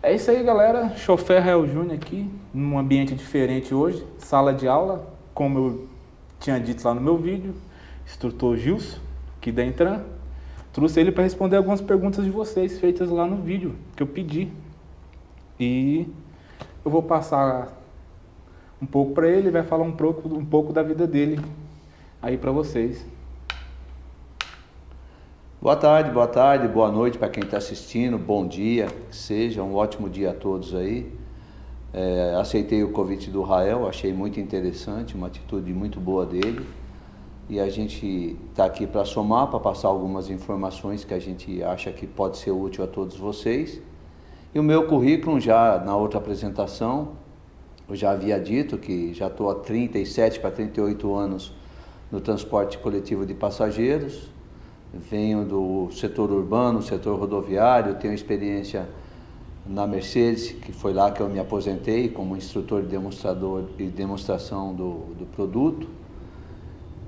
É isso aí, galera. Chofer Rael Júnior aqui, num ambiente diferente hoje, sala de aula, como eu tinha dito lá no meu vídeo, instrutor Gilson, aqui da Entran. Trouxe ele para responder algumas perguntas de vocês feitas lá no vídeo que eu pedi. E eu vou passar um pouco para ele, vai falar um pouco da vida dele aí para vocês. Boa tarde, boa noite para quem está assistindo, bom dia, que seja um ótimo dia a todos aí. Aceitei o convite do Rael, achei muito interessante, uma atitude muito boa dele. E a gente está aqui para somar, para passar algumas informações que a gente acha que pode ser útil a todos vocês. E o meu currículo, já na outra apresentação, eu já havia dito que já estou há 37 para 38 anos no transporte coletivo de passageiros. Venho do setor urbano, setor rodoviário, tenho experiência na Mercedes, que foi lá que eu me aposentei como instrutor e demonstração do produto.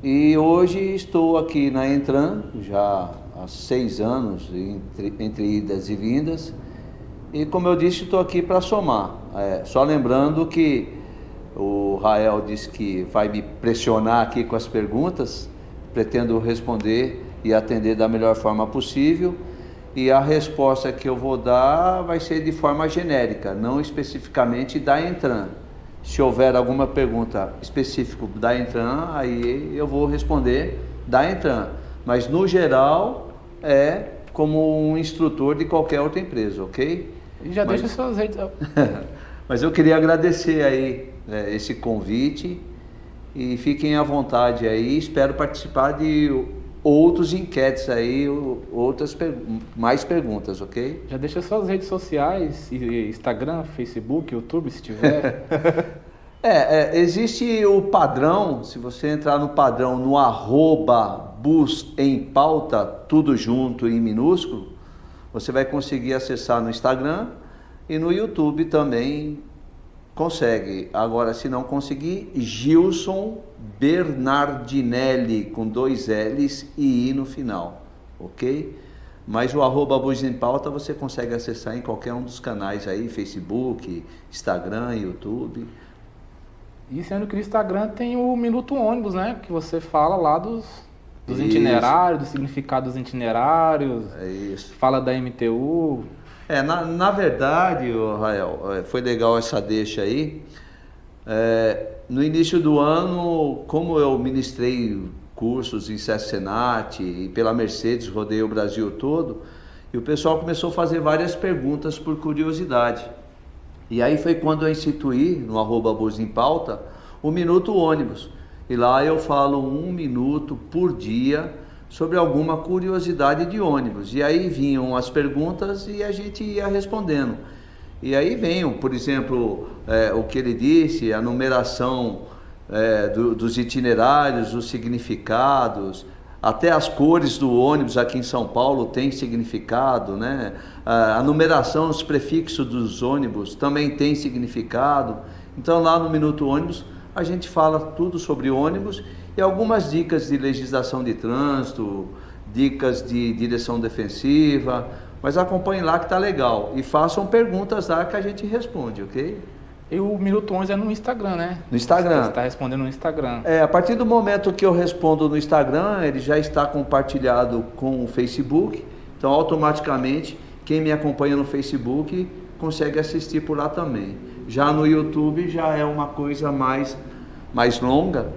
E hoje estou aqui na Entran, já há 6 anos, entre idas e vindas. E como eu disse, estou aqui para somar. Só lembrando que o Rael disse que vai me pressionar aqui com as perguntas, pretendo responder e atender da melhor forma possível, e a resposta que eu vou dar vai ser de forma genérica, não especificamente da Entran. Se houver alguma pergunta específica da Entran, aí eu vou responder da Entran, mas no geral é como um instrutor de qualquer outra empresa, ok? E já deixa suas redes. Mas eu queria agradecer aí esse convite e fiquem à vontade aí, espero participar de outros enquetes aí, mais perguntas, ok? Já deixa suas redes sociais, Instagram, Facebook, YouTube, se tiver. Existe o padrão, se você entrar no padrão, no @bus-em-pauta, tudo junto em minúsculo, você vai conseguir acessar no Instagram e no YouTube também consegue. Agora, se não conseguir, Gilson Bernardinelli, com 2 L's e I no final, ok? Mas o @Bus em Pauta você consegue acessar em qualquer um dos canais aí, Facebook, Instagram, YouTube. E sendo que no Instagram tem o Minuto Ônibus, né? Que você fala lá dos itinerários, do significado dos itinerários. É isso. Fala da MTU. Na verdade, Rael, foi legal essa deixa aí. No início do ano, como eu ministrei cursos em Senat e pela Mercedes, rodei o Brasil todo, e o pessoal começou a fazer várias perguntas por curiosidade. E aí foi quando eu instituí, no @Bus em Pauta, o Minuto Ônibus. E lá eu falo 1 minuto por dia sobre alguma curiosidade de ônibus. E aí vinham as perguntas e a gente ia respondendo. E aí vem, por exemplo, o que ele disse, a numeração dos itinerários, os significados, até as cores do ônibus aqui em São Paulo tem significado, né? A numeração, os prefixos dos ônibus também tem significado. Então lá no Minuto Ônibus a gente fala tudo sobre ônibus e algumas dicas de legislação de trânsito, dicas de direção defensiva, mas acompanhem lá que tá legal e façam perguntas lá que a gente responde, ok? E o Minuto 11 é no Instagram, né? No Instagram. Você está respondendo no Instagram. A partir do momento que eu respondo no Instagram, ele já está compartilhado com o Facebook, então automaticamente quem me acompanha no Facebook consegue assistir por lá também. Já no YouTube já é uma coisa mais longa,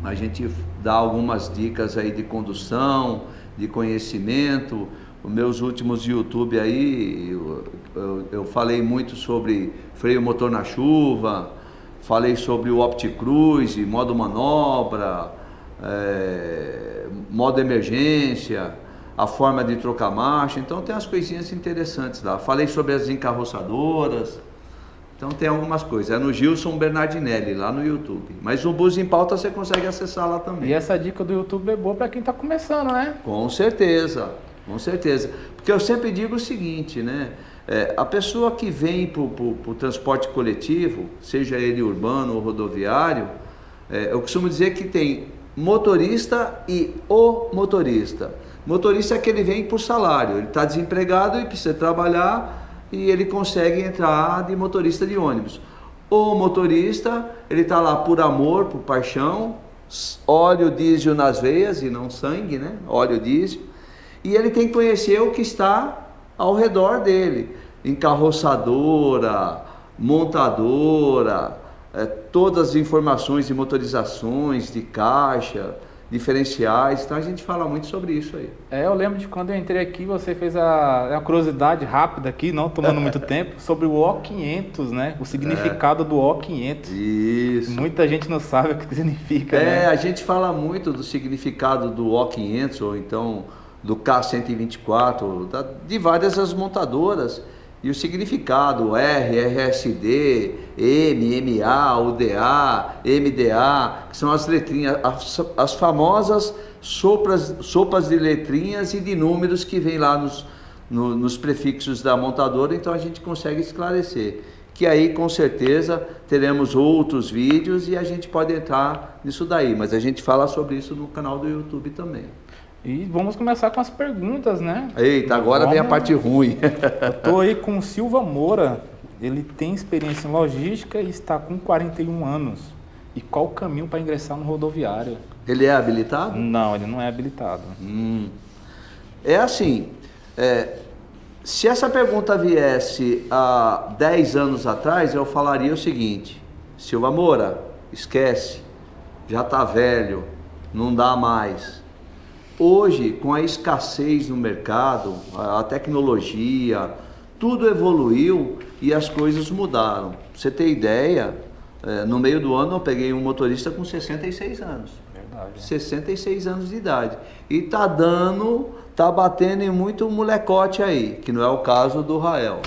a gente dá algumas dicas aí de condução, de conhecimento. Os meus últimos YouTube aí, eu falei muito sobre freio motor na chuva, falei sobre o OptiCruise, modo manobra, modo emergência, a forma de trocar marcha, então tem umas coisinhas interessantes lá. Falei sobre as encarroçadoras, então tem algumas coisas. É no Gilson Bernardinelli, lá no YouTube. Mas o Bus em Pauta você consegue acessar lá também. E essa dica do YouTube é boa para quem está começando, né? Com certeza, com certeza. Porque eu sempre digo o seguinte, né? A pessoa que vem para o transporte coletivo, seja ele urbano ou rodoviário, eu costumo dizer que tem motorista e o motorista. Motorista é que ele vem por salário, ele está desempregado e precisa trabalhar, e ele consegue entrar de motorista de ônibus. O motorista, ele está lá por amor, por paixão, óleo diesel nas veias e não sangue, né? Óleo diesel. E ele tem que conhecer o que está ao redor dele, encarroçadora, montadora, todas as informações de motorizações, de caixa, diferenciais. Então a gente fala muito sobre isso aí. Eu lembro de quando eu entrei aqui, você fez a curiosidade rápida aqui, não tomando muito tempo, sobre o O500, né? O significado do O500. Isso. Muita gente não sabe o que significa, né? A gente fala muito do significado do O500, ou então do K124, de várias as montadoras. E o significado, R, RSD, M, MA, UDA, MDA, que são as letrinhas, as famosas sopas de letrinhas e de números que vem lá nos prefixos da montadora. Então a gente consegue esclarecer. Que aí com certeza teremos outros vídeos e a gente pode entrar nisso daí. Mas a gente fala sobre isso no canal do YouTube também. E vamos começar com as perguntas, né? Eita, agora vem a parte ruim. Eu tô aí com o Silva Moura. Ele tem experiência em logística e está com 41 anos. E qual o caminho para ingressar no rodoviário? Ele é habilitado? Não, ele não é habilitado. É assim, se essa pergunta viesse há 10 anos atrás, eu falaria o seguinte: Silva Moura, esquece, já está velho, não dá mais. Hoje, com a escassez no mercado, a tecnologia, tudo evoluiu e as coisas mudaram. Pra você ter ideia, no meio do ano eu peguei um motorista com 66 anos. Verdade. 66 anos de idade. E tá batendo em muito molecote aí, que não é o caso do Rael.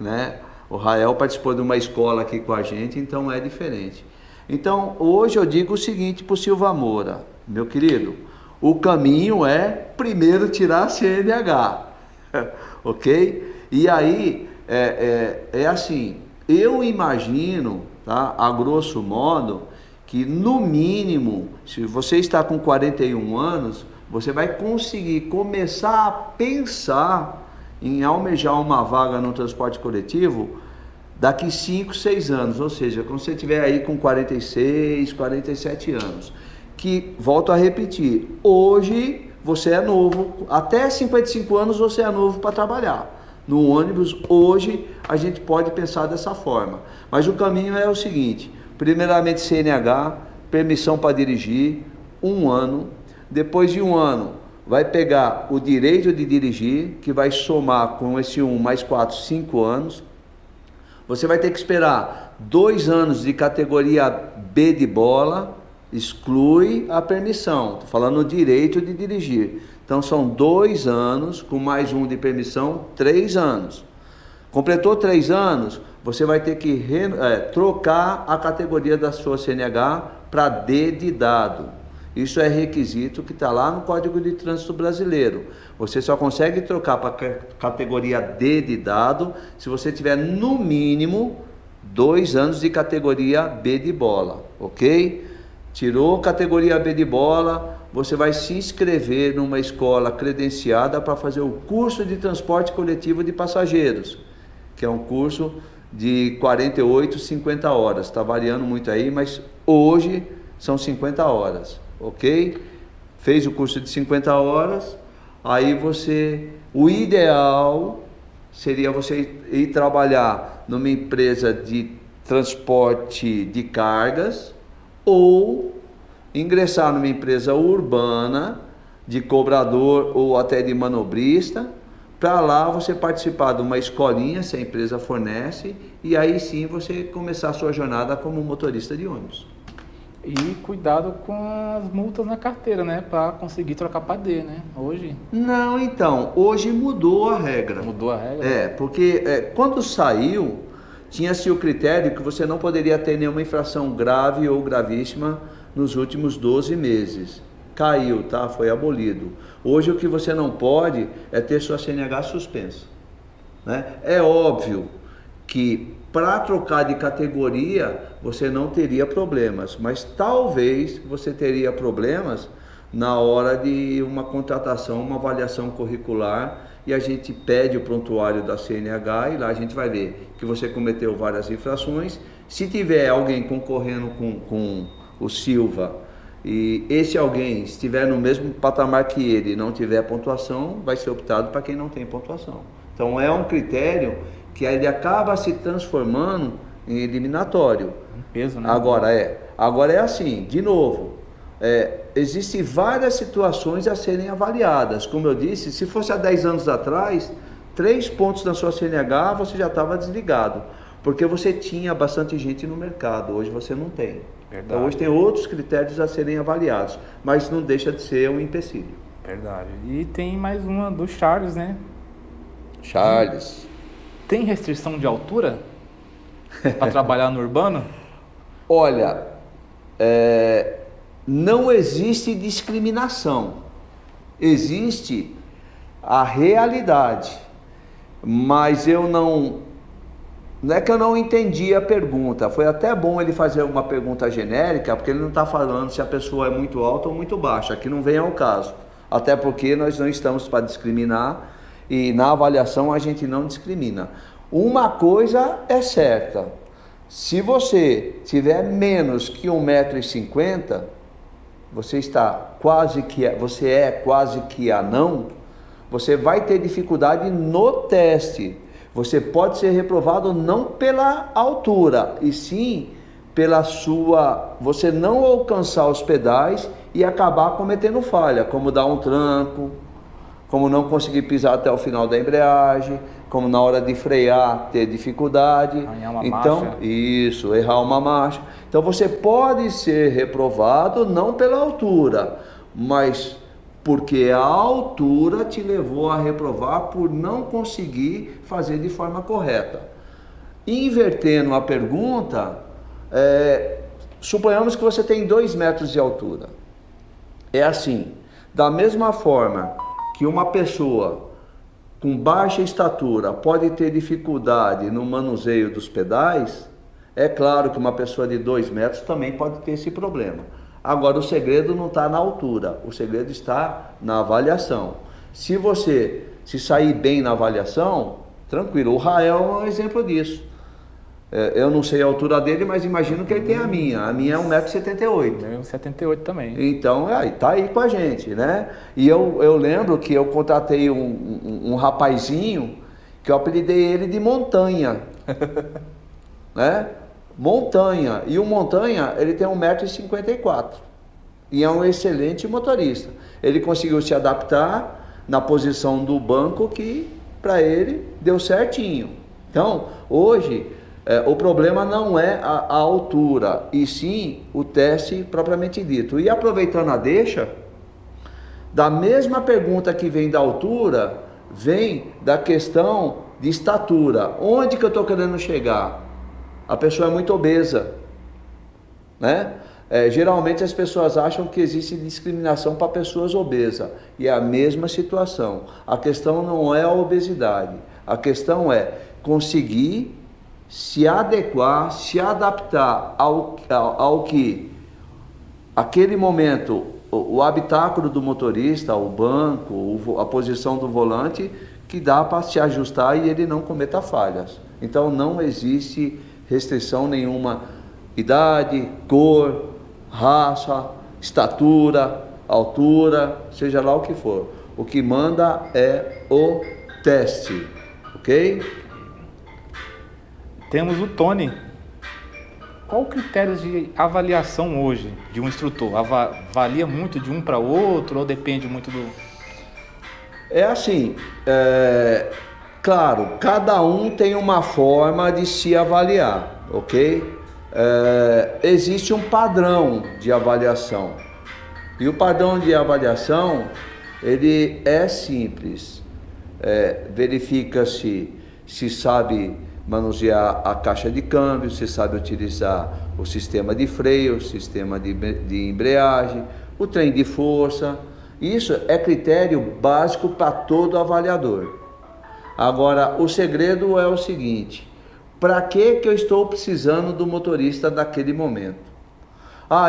Né? O Rael participou de uma escola aqui com a gente, então é diferente. Então, hoje eu digo o seguinte pro Silva Moura, meu querido: o caminho é primeiro tirar a CNH, ok? E aí, assim, eu imagino, tá, a grosso modo, que no mínimo, se você está com 41 anos, você vai conseguir começar a pensar em almejar uma vaga no transporte coletivo daqui 5, 6 anos, ou seja, quando você estiver aí com 46, 47 anos. Que, volto a repetir, hoje você é novo, até 55 anos você é novo para trabalhar. No ônibus, hoje, a gente pode pensar dessa forma. Mas o caminho é o seguinte: primeiramente CNH, permissão para dirigir, 1 ano. Depois de 1 ano, vai pegar o direito de dirigir, que vai somar com esse 1 mais 4, 5 anos. Você vai ter que esperar 2 anos de categoria B de bola, exclui a permissão, estou falando o direito de dirigir. Então são 2 anos, com mais 1 de permissão, 3 anos. Completou 3 anos, você vai ter que trocar a categoria da sua CNH para D de dado. Isso é requisito que está lá no Código de Trânsito Brasileiro. Você só consegue trocar para a categoria D de dado se você tiver no mínimo 2 anos de categoria B de bola, ok? Tirou categoria B de bola, você vai se inscrever numa escola credenciada para fazer o curso de transporte coletivo de passageiros, que é um curso de 48, 50 horas. Está variando muito aí, mas hoje são 50 horas, ok? Fez o curso de 50 horas, aí o ideal seria você ir trabalhar numa empresa de transporte de cargas, ou ingressar numa empresa urbana de cobrador ou até de manobrista, para lá você participar de uma escolinha, se a empresa fornece, e aí sim você começar a sua jornada como motorista de ônibus. E cuidado com as multas na carteira, né? Para conseguir trocar para D, né? Hoje. Não, então, hoje mudou a regra. Mudou a regra? Porque quando saiu, tinha-se o critério que você não poderia ter nenhuma infração grave ou gravíssima nos últimos 12 meses. Caiu, tá? Foi abolido. Hoje o que você não pode é ter sua CNH suspensa, né? É óbvio que para trocar de categoria você não teria problemas, mas talvez você teria problemas na hora de uma contratação, uma avaliação curricular, e a gente pede o prontuário da CNH e lá a gente vai ver que você cometeu várias infrações. Se tiver alguém concorrendo com o Silva e esse alguém estiver no mesmo patamar que ele e não tiver pontuação, vai ser optado para quem não tem pontuação. Então é um critério que ele acaba se transformando em eliminatório. Um peso, né? Agora é assim, de novo, existem várias situações a serem avaliadas. Como eu disse, se fosse há 10 anos atrás, 3 pontos na sua CNH você já estava desligado, porque você tinha bastante gente no mercado, hoje você não tem. Verdade. Então hoje tem outros critérios a serem avaliados, mas não deixa de ser um empecilho. Verdade. E tem mais uma do Charles, né? Charles. Tem restrição de altura para trabalhar no urbano? Olha, não existe discriminação, existe a realidade, mas não é que eu não entendi a pergunta. Foi até bom ele fazer uma pergunta genérica, porque ele não está falando se a pessoa é muito alta ou muito baixa, que não vem ao caso, até porque nós não estamos para discriminar e na avaliação a gente não discrimina. Uma coisa é certa: se você tiver menos que 1,50 m, você é quase que anão, você vai ter dificuldade no teste. Você pode ser reprovado não pela altura, e sim pela você não alcançar os pedais e acabar cometendo falha, como dar um tranco, como não conseguir pisar até o final da embreagem, como na hora de frear ter dificuldade. Isso, errar uma marcha. Então você pode ser reprovado não pela altura, mas porque a altura te levou a reprovar por não conseguir fazer de forma correta. Invertendo a pergunta, suponhamos que você tem 2 metros de altura. É assim, da mesma forma que uma pessoa com baixa estatura pode ter dificuldade no manuseio dos pedais, é claro que uma pessoa de 2 metros também pode ter esse problema. Agora, o segredo não está na altura, o segredo está na avaliação. Se você se sair bem na avaliação, tranquilo. O Rael é um exemplo disso. Eu não sei a altura dele, mas imagino que ele tem a minha. A minha é 1,78 m. Eu 1,78 m também. Então, tá aí com a gente, né? E eu lembro que eu contratei um rapazinho que eu apelidei ele de Montanha. Né? Montanha. E o Montanha, ele tem 1,54 m. E é um excelente motorista. Ele conseguiu se adaptar na posição do banco que, para ele, deu certinho. Então, hoje, o problema não é a altura, e sim o teste propriamente dito. E aproveitando a deixa, da mesma pergunta que vem da altura, vem da questão de estatura. Onde que eu estou querendo chegar? A pessoa é muito obesa, né? Geralmente as pessoas acham que existe discriminação para pessoas obesas, e é a mesma situação. A questão não é a obesidade, a questão é conseguir se adequar, se adaptar ao que aquele momento, o habitáculo do motorista, o banco, a posição do volante, que dá para se ajustar e ele não cometa falhas. Então não existe restrição nenhuma: idade, cor, raça, estatura, altura, seja lá o que for. O que manda é o teste, ok? Temos o Tony. Qual o critério de avaliação hoje de um instrutor? Varia muito de um para outro ou depende muito do... É assim, claro, cada um tem uma forma de se avaliar, ok? Existe um padrão de avaliação, e o padrão de avaliação, ele é simples. Verifica-se se sabe manusear a caixa de câmbio, se sabe utilizar o sistema de freio, o sistema de embreagem, o trem de força. Isso é critério básico para todo avaliador. Agora, o segredo é o seguinte: para que eu estou precisando do motorista naquele momento?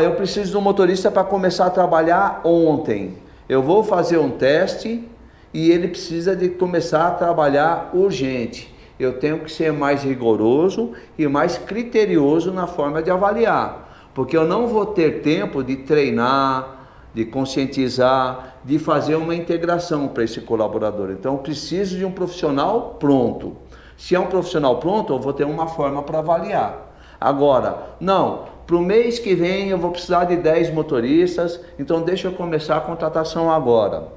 Eu preciso do motorista para começar a trabalhar ontem. Eu vou fazer um teste e ele precisa de começar a trabalhar urgente. Eu tenho que ser mais rigoroso e mais criterioso na forma de avaliar, porque eu não vou ter tempo de treinar, de conscientizar, de fazer uma integração para esse colaborador. Então eu preciso de um profissional pronto. Se é um profissional pronto, eu vou ter uma forma para avaliar. Agora, não, para o mês que vem eu vou precisar de 10 motoristas, então deixa eu começar a contratação agora.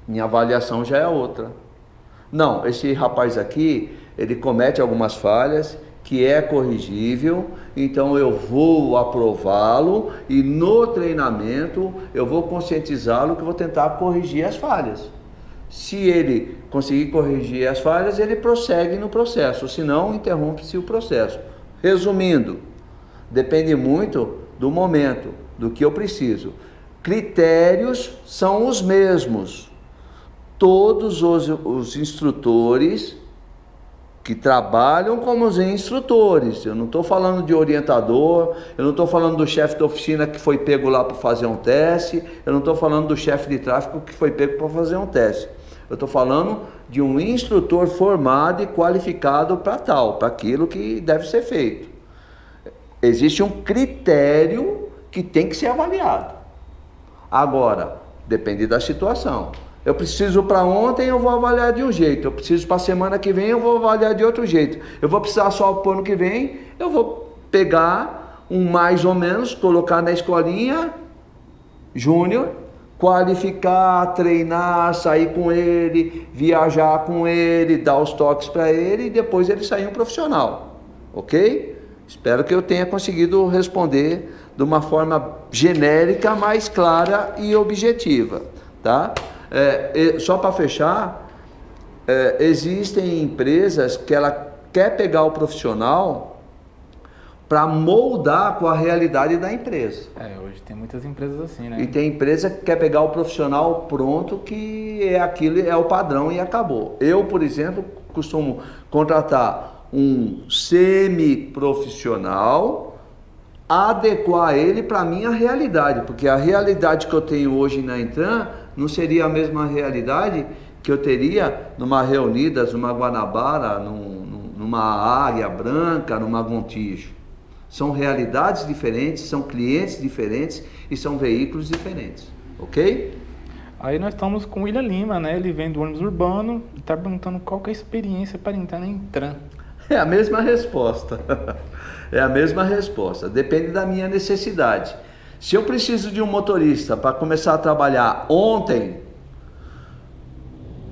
Minha avaliação já é outra. Não, esse rapaz aqui, ele comete algumas falhas, que é corrigível, então eu vou aprová-lo e no treinamento eu vou conscientizá-lo que eu vou tentar corrigir as falhas. Se ele conseguir corrigir as falhas, ele prossegue no processo, senão interrompe-se o processo. Resumindo, depende muito do momento, do que eu preciso. Critérios são os mesmos. Todos os instrutores que trabalham como os instrutores, eu não estou falando de orientador, eu não estou falando do chefe de oficina que foi pego lá para fazer um teste, eu não estou falando do chefe de tráfego que foi pego para fazer um teste, eu estou falando de um instrutor formado e qualificado para tal, para aquilo que deve ser feito. Existe um critério que tem que ser avaliado. Agora, depende da situação. Eu preciso para ontem, eu vou avaliar de um jeito. Eu preciso para a semana que vem, eu vou avaliar de outro jeito. Eu vou precisar só para o ano que vem, eu vou pegar um mais ou menos, colocar na escolinha júnior, qualificar, treinar, sair com ele, viajar com ele, dar os toques para ele e depois ele sair um profissional. Ok? Espero que eu tenha conseguido responder de uma forma genérica, mais clara e objetiva, tá? Só para fechar, existem empresas que ela quer pegar o profissional para moldar com a realidade da empresa. Hoje tem muitas empresas assim, né? E tem empresa que quer pegar o profissional pronto, que é aquilo, é o padrão e acabou. Eu, por exemplo, costumo contratar um semi-profissional, adequar ele para a minha realidade, porque a realidade que eu tenho hoje na Intran não seria a mesma realidade que eu teria numa Reunidas, numa Guanabara, numa Águia Branca, numa Gontijo. São realidades diferentes, são clientes diferentes e são veículos diferentes, ok? Aí nós estamos com o William Lima, né? Ele vem do ônibus urbano e está perguntando qual que é a experiência para entrar na Intran. É a mesma resposta. É a mesma resposta. Depende da minha necessidade. Se eu preciso de um motorista para começar a trabalhar ontem,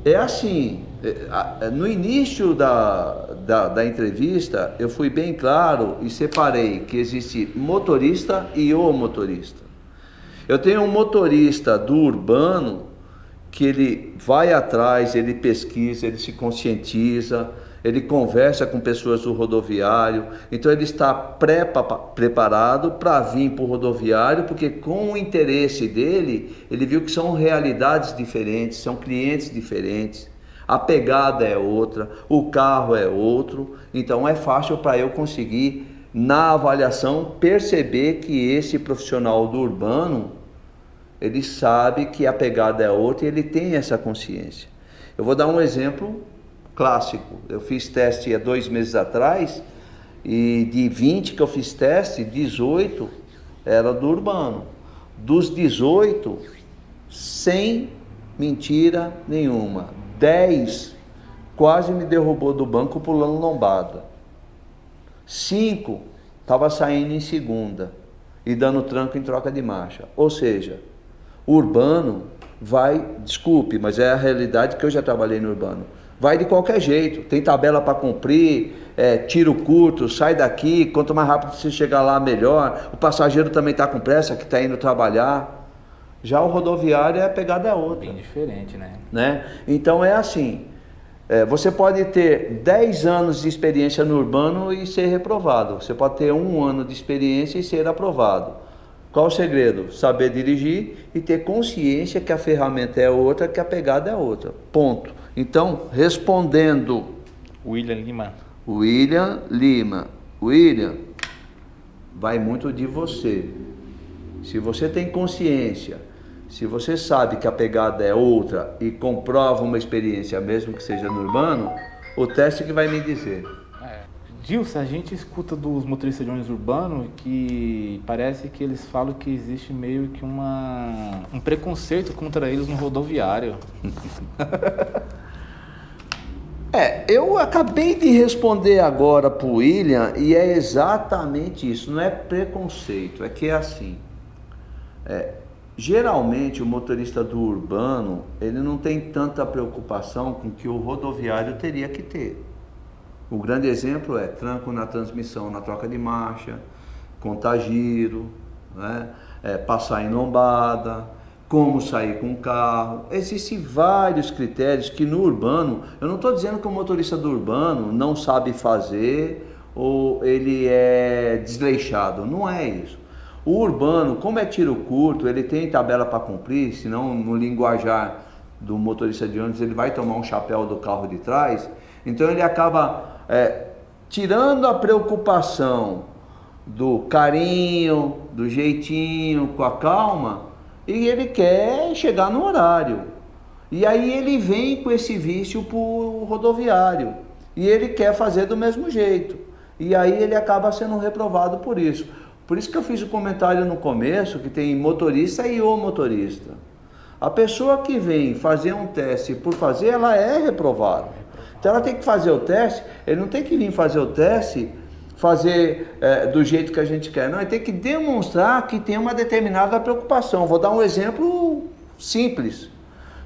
é assim, no início da entrevista, eu fui bem claro e separei que existe motorista e o motorista. Eu tenho um motorista do urbano que ele vai atrás, ele pesquisa, ele se conscientiza, ele conversa com pessoas do rodoviário, então ele está preparado para vir para o rodoviário, porque com o interesse dele, ele viu que são realidades diferentes, são clientes diferentes, a pegada é outra, o carro é outro, então é fácil para eu conseguir, na avaliação, perceber que esse profissional do urbano, ele sabe que a pegada é outra e ele tem essa consciência. Eu vou dar um exemplo clássico. Eu fiz teste há 2 meses atrás e de 20 que eu fiz teste, 18 era do urbano. Dos 18, sem mentira nenhuma, 10 quase me derrubou do banco pulando lombada. 5 estava saindo em segunda e dando tranco em troca de marcha. Ou seja, o urbano vai, desculpe, mas é a realidade que eu já trabalhei no urbano. Vai de qualquer jeito, tem tabela para cumprir, tiro curto, sai daqui, quanto mais rápido você chegar lá, melhor. O passageiro também está com pressa, que está indo trabalhar. Já o rodoviário, a pegada é outra. Bem diferente, né? Então é assim, você pode ter 10 anos de experiência no urbano e ser reprovado. Você pode ter 1 ano de experiência e ser aprovado. Qual o segredo? Saber dirigir e ter consciência que a ferramenta é outra, que a pegada é outra. Ponto. Então, respondendo... William Lima. William, vai muito de você. Se você tem consciência, Se você sabe que a pegada é outra e comprova uma experiência, mesmo que seja no urbano, o teste que vai me dizer. Gilson, a gente escuta dos motoristas de ônibus urbano que parece que eles falam que existe meio que um preconceito contra eles no rodoviário. Eu acabei de responder agora para o William e é exatamente isso, não é preconceito, é que é assim. Geralmente o motorista do urbano, ele não tem tanta preocupação com o que o rodoviário teria que ter. O grande exemplo é tranco na transmissão, na troca de marcha, contar giro, né? Passar em lombada, como sair com o carro. Existem vários critérios que no urbano, eu não estou dizendo que o motorista do urbano não sabe fazer ou ele é desleixado, não é isso. O urbano, como é tiro curto, ele tem tabela para cumprir, senão no linguajar do motorista de ônibus ele vai tomar um chapéu do carro de trás, então ele acaba tirando a preocupação do carinho, do jeitinho, com a calma, e ele quer chegar no horário. E aí ele vem com esse vício para o rodoviário, e ele quer fazer do mesmo jeito. E aí ele acaba sendo reprovado por isso. Por isso que eu fiz o comentário no começo, que tem motorista e o motorista. A pessoa que vem fazer um teste por fazer, ela é reprovada. Então ela tem que fazer o teste, ele não tem que vir fazer o teste, fazer do jeito que a gente quer. Não, ele tem que demonstrar que tem uma determinada preocupação. Vou dar um exemplo simples.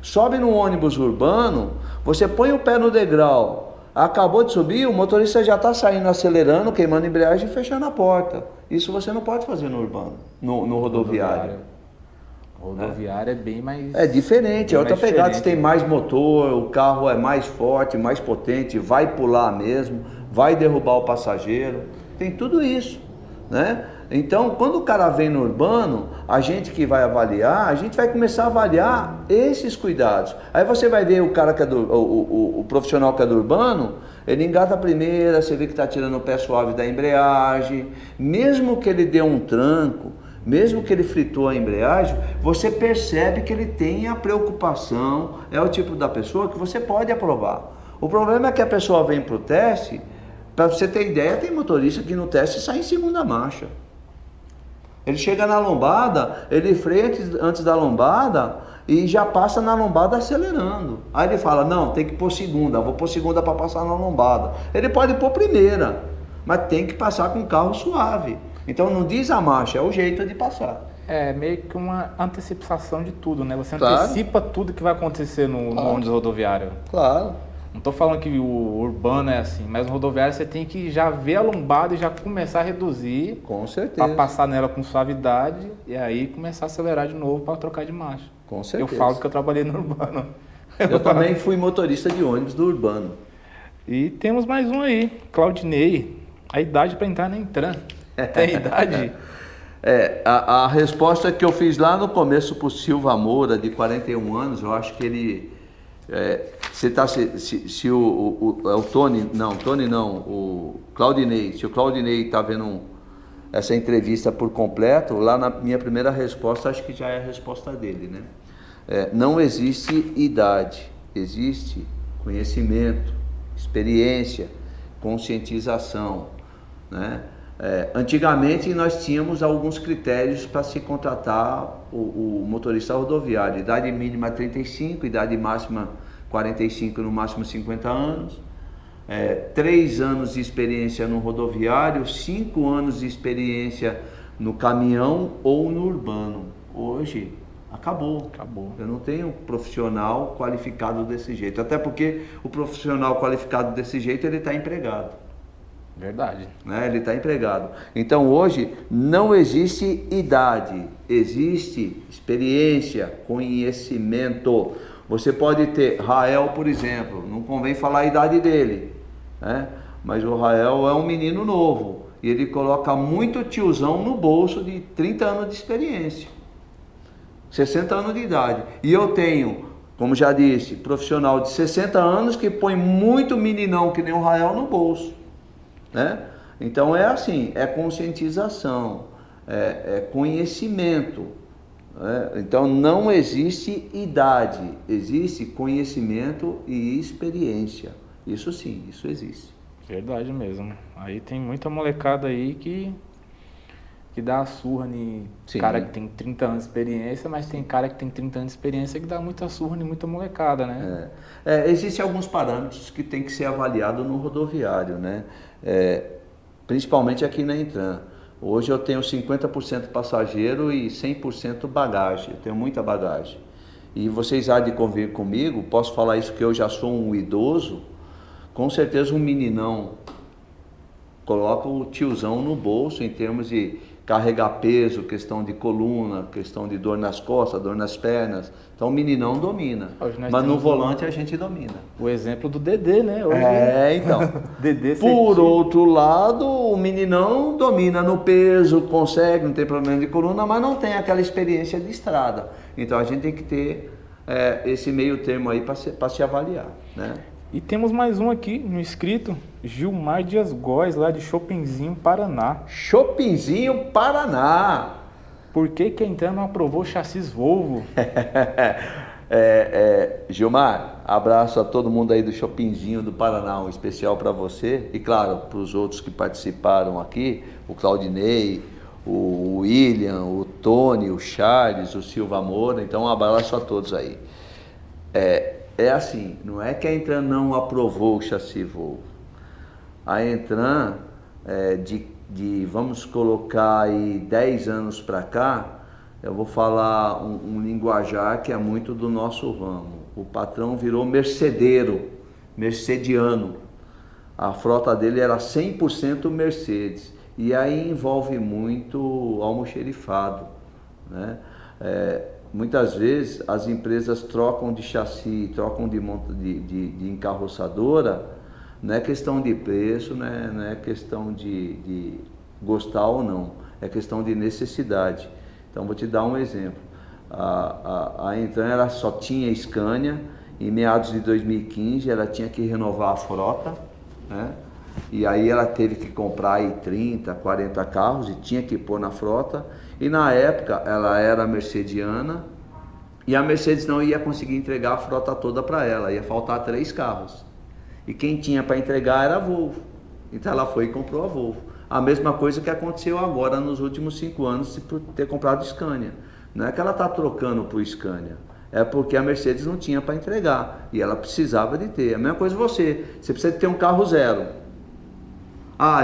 Sobe no ônibus urbano, você põe o pé no degrau, acabou de subir, o motorista já está saindo acelerando, queimando a embreagem e fechando a porta. Isso você não pode fazer no urbano, no rodoviário. Rodoviário é bem mais... É diferente, é outra pegada, você tem né? mais motor, o carro é mais forte, mais potente, vai pular mesmo, vai derrubar o passageiro, tem tudo isso, né? Então, quando o cara vem no urbano, a gente que vai avaliar, a gente vai começar a avaliar esses cuidados. Aí você vai ver o cara que é o profissional que é do urbano, ele engata a primeira, você vê que está tirando o pé suave da embreagem, mesmo que ele dê um tranco, mesmo que ele fritou a embreagem, você percebe que ele tem a preocupação, é o tipo da pessoa que você pode aprovar. O problema é que a pessoa vem para o teste, para você ter ideia, tem motorista que no teste sai em segunda marcha. Ele chega na lombada, ele freia antes da lombada e já passa na lombada acelerando. Aí ele fala, não, tem que pôr segunda, vou pôr segunda para passar na lombada. Ele pode pôr primeira, mas tem que passar com o carro suave. Então não diz a marcha, é o jeito de passar. É meio que uma antecipação de tudo, né? Você Claro. antecipa tudo que vai acontecer no ônibus rodoviário. Claro. Não estou falando que o urbano é assim, mas no rodoviário você tem que já ver a lombada e já começar a reduzir. Com certeza. Para passar nela com suavidade e aí começar a acelerar de novo para trocar de marcha. Com certeza. Eu falo que eu trabalhei no urbano. Eu também fui motorista de ônibus do urbano. E temos mais um aí, Claudinei. A idade para entrar na Intran. Tem idade? A resposta que eu fiz lá no começo para o Silva Moura, de 41 anos, eu acho que ele... se o Tony, não, o Claudinei, se o Claudinei está vendo essa entrevista por completo, lá na minha primeira resposta, acho que já é a resposta dele, né? Não existe idade, existe conhecimento, experiência, conscientização, né? Antigamente nós tínhamos alguns critérios para se contratar o motorista rodoviário, idade mínima 35, idade máxima 45, no máximo 50 anos, 3 anos de experiência no rodoviário, 5 anos de experiência no caminhão ou no urbano. Hoje acabou. Eu não tenho profissional qualificado desse jeito, até porque o profissional qualificado desse jeito ele está empregado. Verdade. Ele está empregado. Então hoje não existe idade, existe experiência, conhecimento. Você pode ter Rael, por exemplo, não convém falar a idade dele, né? Mas o Rael é um menino novo e ele coloca muito tiozão no bolso de 30 anos de experiência, 60 anos de idade. E eu tenho, como já disse, profissional de 60 anos que põe muito meninão que nem o Rael no bolso. Né? Então é assim, é conscientização, é conhecimento, Então não existe idade, existe conhecimento e experiência. Isso sim, isso existe. Verdade mesmo. Aí tem muita molecada aí que dá a surra em Sim. cara que tem 30 anos de experiência, mas tem cara que tem 30 anos de experiência que dá muita surra em muita molecada, né? Existem alguns parâmetros que tem que ser avaliado no rodoviário, né? Principalmente aqui na Intran. Hoje eu tenho 50% passageiro e 100% bagagem, eu tenho muita bagagem. E vocês há de convir comigo, posso falar isso que eu já sou um idoso, com certeza um meninão coloca o tiozão no bolso em termos de carregar peso, questão de coluna, questão de dor nas costas, dor nas pernas. Então o meninão domina, mas no volante a gente domina. O exemplo do Dedê, né? Hoje, então. Dedê Por outro lado, o meninão domina no peso, consegue, não tem problema de coluna, mas não tem aquela experiência de estrada. Então a gente tem que ter esse meio termo aí para se avaliar, né? E temos mais um aqui no inscrito, Gilmar Dias Góes, lá de Chopinzinho, Paraná. Chopinzinho, Paraná. Por que a Intran não aprovou chassis Volvo? Gilmar, abraço a todo mundo aí do Chopinzinho do Paraná, um especial para você e claro, para os outros que participaram aqui, o Claudinei, o William, o Tony, o Charles, o Silva Moura, então um abraço a todos aí. Assim, não é que a Intran não aprovou o chassi Volvo. A Intran, vamos colocar aí 10 anos para cá, eu vou falar um linguajar que é muito do nosso ramo. O patrão virou mercediano. A frota dele era 100% Mercedes. E aí envolve muito almoxerifado, né? Muitas vezes as empresas trocam de chassi, trocam de encarroçadora, não é questão de preço, né? Não é questão de gostar ou não, é questão de necessidade. Então vou te dar um exemplo. A Intran ela só tinha Scania, em meados de 2015 ela tinha que renovar a frota, né? E aí ela teve que comprar aí 30, 40 carros e tinha que pôr na frota. E na época ela era mercediana e a Mercedes não ia conseguir entregar a frota toda para ela, ia faltar 3 carros. E quem tinha para entregar era a Volvo. Então ela foi e comprou a Volvo. A mesma coisa que aconteceu agora nos últimos 5 anos por ter comprado Scania. Não é que ela está trocando por Scania, é porque a Mercedes não tinha para entregar e ela precisava de ter. A mesma coisa você precisa de ter um carro zero.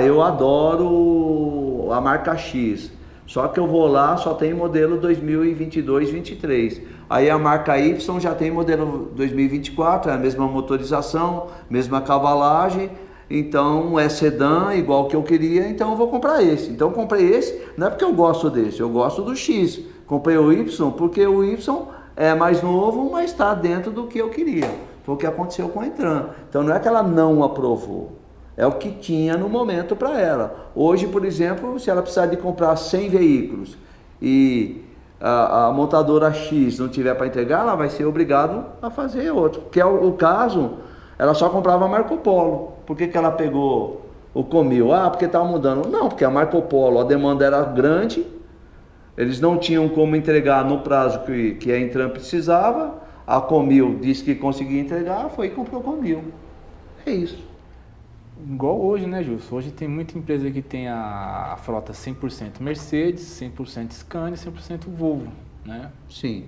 Eu adoro a marca X, só que eu vou lá, só tem modelo 2022, 23. Aí a marca Y já tem modelo 2024, é a mesma motorização, mesma cavalagem, então é sedã, igual que eu queria, então eu vou comprar esse. Então eu comprei esse, não é porque eu gosto desse, eu gosto do X. Comprei o Y porque o Y é mais novo, mas está dentro do que eu queria. Foi o que aconteceu com a Intran. Então não é que ela não aprovou. É o que tinha no momento para ela. Hoje, por exemplo, se ela precisar de comprar 100 veículos e a montadora X não tiver para entregar, ela vai ser obrigada a fazer outro. Que é o caso, ela só comprava Marco Polo. Por que ela pegou o Comil? Porque estava mudando. Não, porque a Marco Polo, a demanda era grande, eles não tinham como entregar no prazo que a Intran precisava, a Comil disse que conseguia entregar, foi e comprou a Comil. É isso. Igual hoje, né, Justo? Hoje tem muita empresa que tem a frota 100% Mercedes, 100% Scania, 100% Volvo, né? Sim,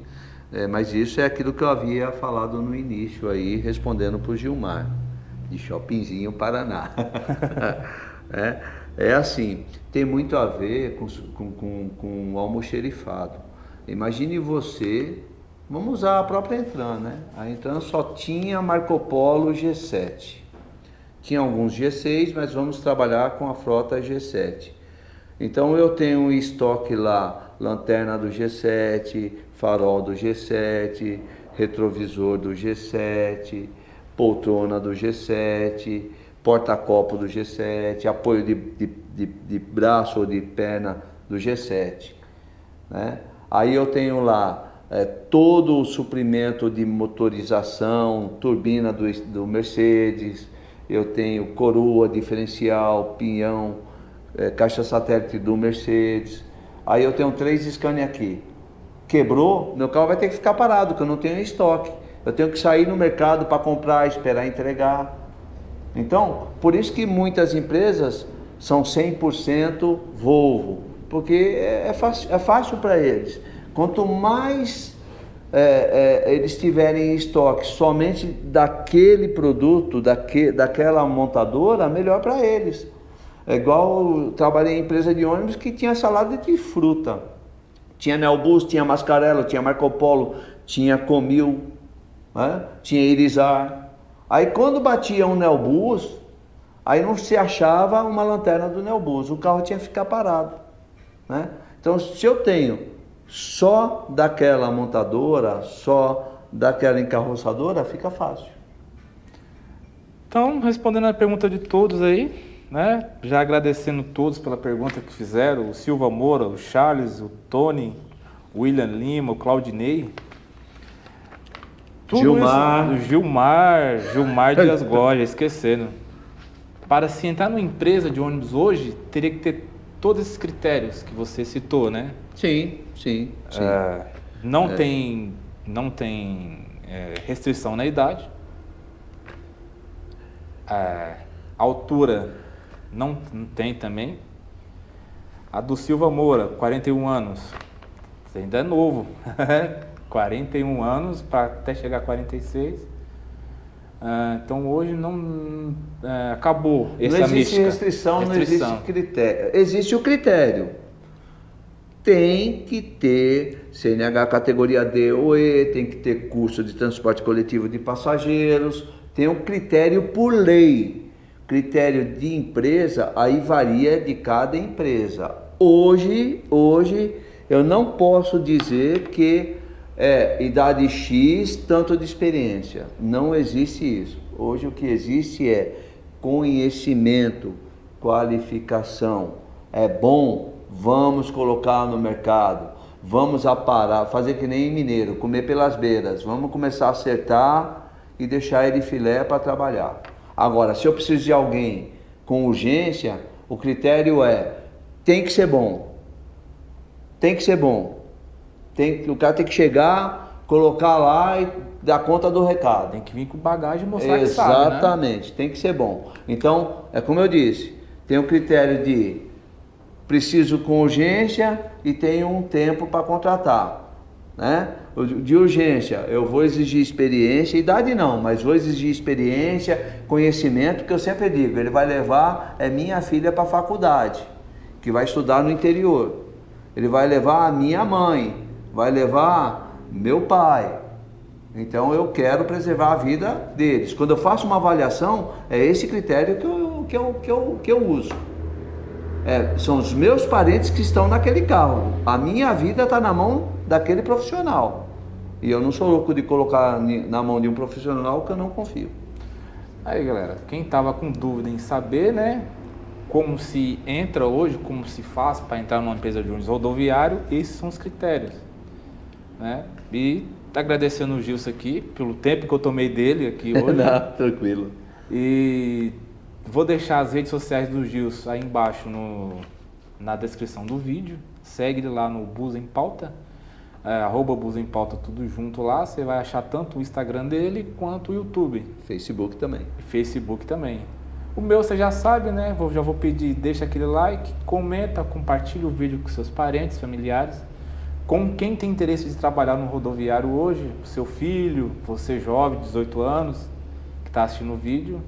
mas isso é aquilo que eu havia falado no início aí, respondendo para o Gilmar, de Chopinzinho, Paraná. Assim, tem muito a ver com o almoxerifado. Imagine você, vamos usar a própria Intran, né? A Intran só tinha Marco Polo G7. Tinha alguns G6, mas vamos trabalhar com a frota G7. Então eu tenho um estoque lá, lanterna do G7, farol do G7, retrovisor do G7, poltrona do G7, porta-copo do G7, apoio de braço ou de perna do G7, né? Aí eu tenho lá todo o suprimento de motorização, turbina do Mercedes, eu tenho coroa, diferencial, pinhão, caixa satélite do Mercedes. Aí eu tenho 3 Scania aqui. quebrou, meu carro vai ter que ficar parado, porque eu não tenho estoque. Eu tenho que sair no mercado para comprar, esperar entregar. Então, por isso que muitas empresas são 100% Volvo, porque é fácil para eles. Quanto mais eles tiverem em estoque somente daquele produto, daquela montadora, melhor para eles. É igual eu trabalhei em empresa de ônibus que tinha salada de fruta. Tinha Nelbus, tinha Mascarello, tinha Marco Polo, tinha Comil, né? Tinha Irizar. Aí quando batia um Nelbus, aí não se achava uma lanterna do Nelbus, o carro tinha que ficar parado, né? Então, se eu tenho só daquela montadora, só daquela encarroçadora, fica fácil. Então, respondendo a pergunta de todos aí, né? Já agradecendo todos pela pergunta que fizeram, o Silva Moura, o Charles, o Tony, o William Lima, o Claudinei. Tudo Gilmar. Isso, Gilmar Dias Goja, esquecendo. Para se entrar numa empresa de ônibus hoje, teria que ter todos esses critérios que você citou, né? Sim. Não tem restrição na idade. A altura não tem também. A do Silva Moura, 41 anos. Você ainda é novo. 41 anos para até chegar a 46. Então hoje não acabou essa Não existe mística. restrição, não existe critério. Existe o critério. Tem que ter CNH categoria D ou E, tem que ter curso de transporte coletivo de passageiros, tem um critério por lei. Critério de empresa, aí varia de cada empresa. Hoje eu não posso dizer que idade X, tanto de experiência. Não existe isso. Hoje o que existe é conhecimento, qualificação. É bom, vamos colocar no mercado, vamos aparar, fazer que nem mineiro, comer pelas beiras. Vamos começar a acertar e deixar ele filé para trabalhar. Agora, se eu preciso de alguém com urgência, o critério tem que ser bom. Tem que ser bom. O cara tem que chegar, colocar lá e dar conta do recado. Tem que vir com bagagem e mostrar que sabe, né? Exatamente, tem que ser bom. Então, é como eu disse, tem o critério de preciso com urgência e tenho um tempo para contratar, né? De urgência, eu vou exigir experiência, idade não, mas vou exigir experiência, conhecimento, que eu sempre digo, ele vai levar minha filha para a faculdade, que vai estudar no interior. Ele vai levar a minha mãe, vai levar meu pai. Então eu quero preservar a vida deles. Quando eu faço uma avaliação, é esse critério que eu uso. São os meus parentes que estão naquele carro. A minha vida está na mão daquele profissional. E eu não sou louco de colocar na mão de um profissional que eu não confio. Aí, galera, quem estava com dúvida em saber, né, como se entra hoje, como se faz para entrar numa empresa de ônibus rodoviário, esses são os critérios, né? E agradecendo o Gilson aqui pelo tempo que eu tomei dele aqui hoje. Não, tranquilo. E vou deixar as redes sociais do Gilson aí embaixo na descrição do vídeo. Segue ele lá no Bus em Pauta, @Bus em Pauta, tudo junto lá. Você vai achar tanto o Instagram dele quanto o YouTube. Facebook também. Facebook também. O meu você já sabe, né? Já vou pedir, deixa aquele like, comenta, compartilha o vídeo com seus parentes, familiares. Com quem tem interesse de trabalhar no rodoviário hoje, seu filho, você jovem, 18 anos, que está assistindo o vídeo.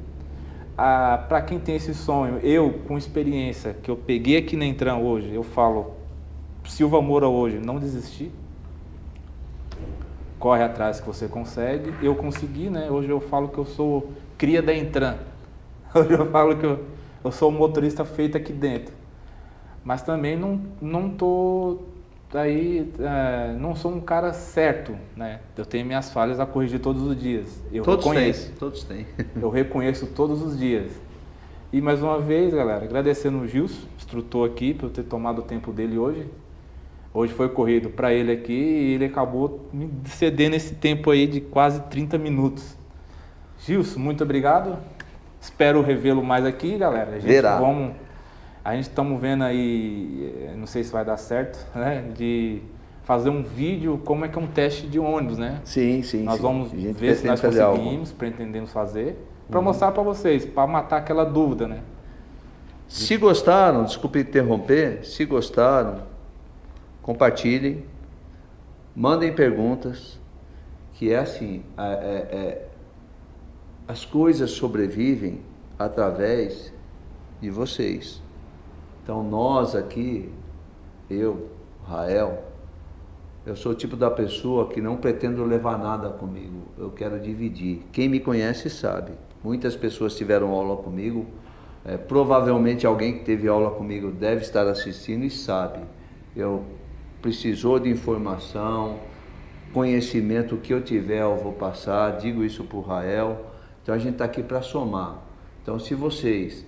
Para quem tem esse sonho, eu com experiência, que eu peguei aqui na Entran hoje, eu falo, Silva Moura hoje, não desistir. Corre atrás que você consegue. Eu consegui, né? Hoje eu falo que eu sou cria da Entran. Hoje eu falo que eu sou um motorista feito aqui dentro. Mas também não tô aí, não sou um cara certo, né? Eu tenho minhas falhas a corrigir todos os dias. Todos têm. Eu reconheço todos os dias. E mais uma vez, galera, agradecendo o Gilson, instrutor aqui, por ter tomado o tempo dele hoje. Hoje foi corrido para ele aqui e ele acabou me cedendo esse tempo aí de quase 30 minutos. Gilson, muito obrigado. Espero revê-lo mais aqui, galera. A gente estamos vendo aí, não sei se vai dar certo, né? De fazer um vídeo como é que é um teste de ônibus, né? Sim, sim. Nós sim. vamos A gente ver se nós pretende fazer conseguimos, pretendemos fazer, para mostrar para vocês, para matar aquela dúvida, né? Se gostaram, desculpe interromper, se gostaram, compartilhem, mandem perguntas, que é assim, as coisas sobrevivem através de vocês. Então nós aqui, eu, Rael, eu sou o tipo da pessoa que não pretendo levar nada comigo, eu quero dividir. Quem me conhece sabe, muitas pessoas tiveram aula comigo, provavelmente alguém que teve aula comigo deve estar assistindo e sabe. Eu precisou de informação, conhecimento, que eu tiver eu vou passar, digo isso para o Rael. Então a gente está aqui para somar. Então se vocês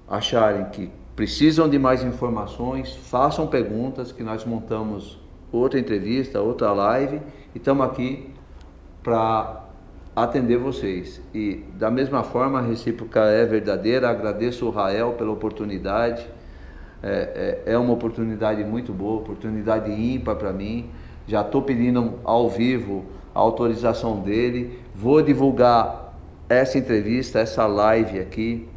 acharem que precisam de mais informações, façam perguntas, que nós montamos outra entrevista, outra live, e estamos aqui para atender vocês. E da mesma forma, a recíproca é verdadeira. Agradeço o Rael pela oportunidade, é uma oportunidade muito boa, oportunidade ímpar para mim. Já estou pedindo ao vivo a autorização dele, vou divulgar essa entrevista, essa live aqui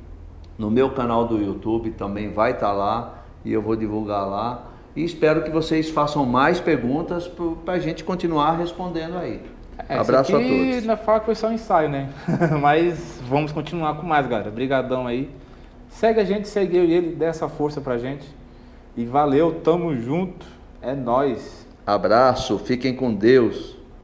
no meu canal do YouTube, também vai estar lá, e eu vou divulgar lá, e espero que vocês façam mais perguntas para a gente continuar respondendo aí. Abraço a todos. Ainda fala que foi só um ensaio, né? Mas vamos continuar com mais, galera. Obrigadão aí. Segue a gente, segue eu e ele, dê essa força pra gente. E valeu, tamo junto. É nóis. Abraço, fiquem com Deus.